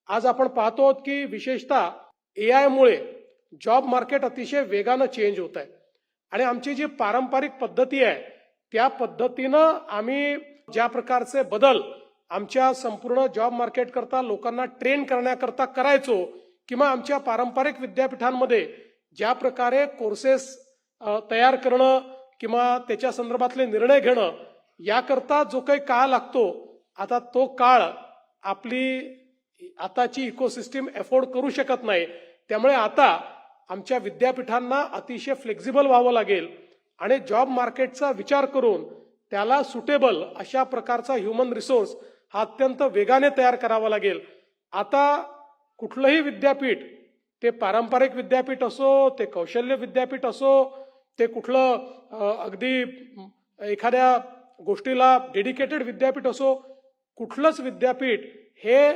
आज आपण पाहतो आहोत की विशेषतः एआय मुळे जॉब मार्केट अतिशय वेगानं चेंज होत आहे आणि आमची जी पारंपरिक पद्धती आहे त्या पद्धतीनं आम्ही ज्या प्रकारचे बदल आमच्या संपूर्ण जॉब मार्केट करता लोकांना ट्रेन करण्याकरता करायचो किंवा आमच्या पारंपरिक विद्यापीठांमध्ये ज्या प्रकारे कोर्सेस तयार करणं किंवा त्याच्या संदर्भातले निर्णय घेणं याकरता जो काही काळ लागतो आता तो काळ आपली आताची इकोसिस्टीम अफोर्ड करू शकत नाही। त्यामुळे आता आमच्या विद्यापीठांना अतिशय फ्लेक्झिबल व्हावं लागेल आणि जॉब मार्केटचा विचार करून त्याला सुटेबल अशा प्रकारचा ह्युमन रिसोर्स हा अत्यंत वेगाने तयार करावा लागेल। आता कुठलंही विद्यापीठ ते पारंपरिक विद्यापीठ असो, ते कौशल्य विद्यापीठ असो, ते कुठलं अगदी एखाद्या गोष्टीला डेडिकेटेड विद्यापीठ असो, कुठलंच विद्यापीठ हे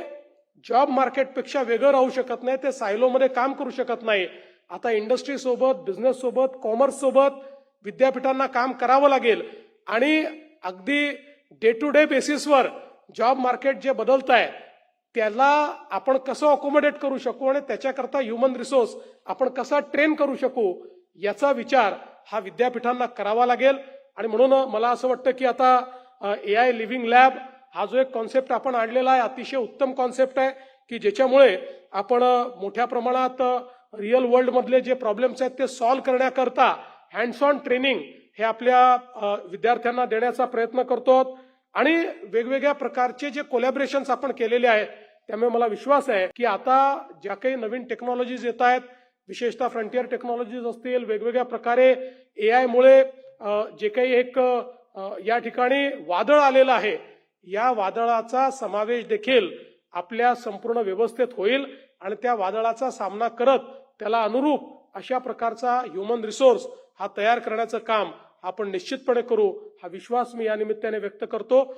जॉब मार्केटपेक्षा वेगळं राहू शकत नाही, ते सायलोमध्ये काम करू शकत नाही। आता इंडस्ट्री सोबत, बिझनेस सोबत, कॉमर्स सोबत विद्यापीठांना काम करावं लागेल आणि अगदी डे टू डे बेसिसवर जॉब मार्केट जे बदलत आहे त्याला आपण कसं अकोमोडेट करू शकू आणि त्याच्याकरता ह्युमन रिसोर्स आपण कसा ट्रेन करू शकू याचा विचार हा विद्यापीठांना करावा लागेल। आणि म्हणून मला असं वाटतं की आता एआय लिव्हिंग लॅब हा जो एक कॉन्सेप्ट आपण आणलेला आहे अतिशय उत्तम कॉन्सेप्ट आहे की ज्याच्यामुळे आपण मोठ्या प्रमाणात रिअल वर्ल्ड मधले जे प्रॉब्लेम्स आहेत ते सॉल्व्ह करण्याकरता हँड्स ऑन ट्रेनिंग हे आपल्या विद्यार्थ्यांना देण्याचा प्रयत्न करतो आणि वेगवेगळ्या प्रकारचे जे कोलॅबरेशन्स आपण केलेले आहेत त्यामुळे मला विश्वास आहे की आता ज्या काही नवीन टेक्नॉलॉजीज येत आहेत विशेषतः फ्रंटियर टेक्नॉलॉजीज असतील, वेगवेगळ्या प्रकारे एआय मुळे जे काही एक या ठिकाणी वादळ आलेलं आहे या वादळाचा समावेश देखील आपल्या संपूर्ण व्यवस्थेत होईल आणि त्या वादळाचा सामना करत त्याला अनुरूप अशा प्रकारचा ह्युमन रिसोर्स हा तयार करण्याचं काम आपण निश्चितपणे करू हा विश्वास मी या निमित्ताने व्यक्त करतो।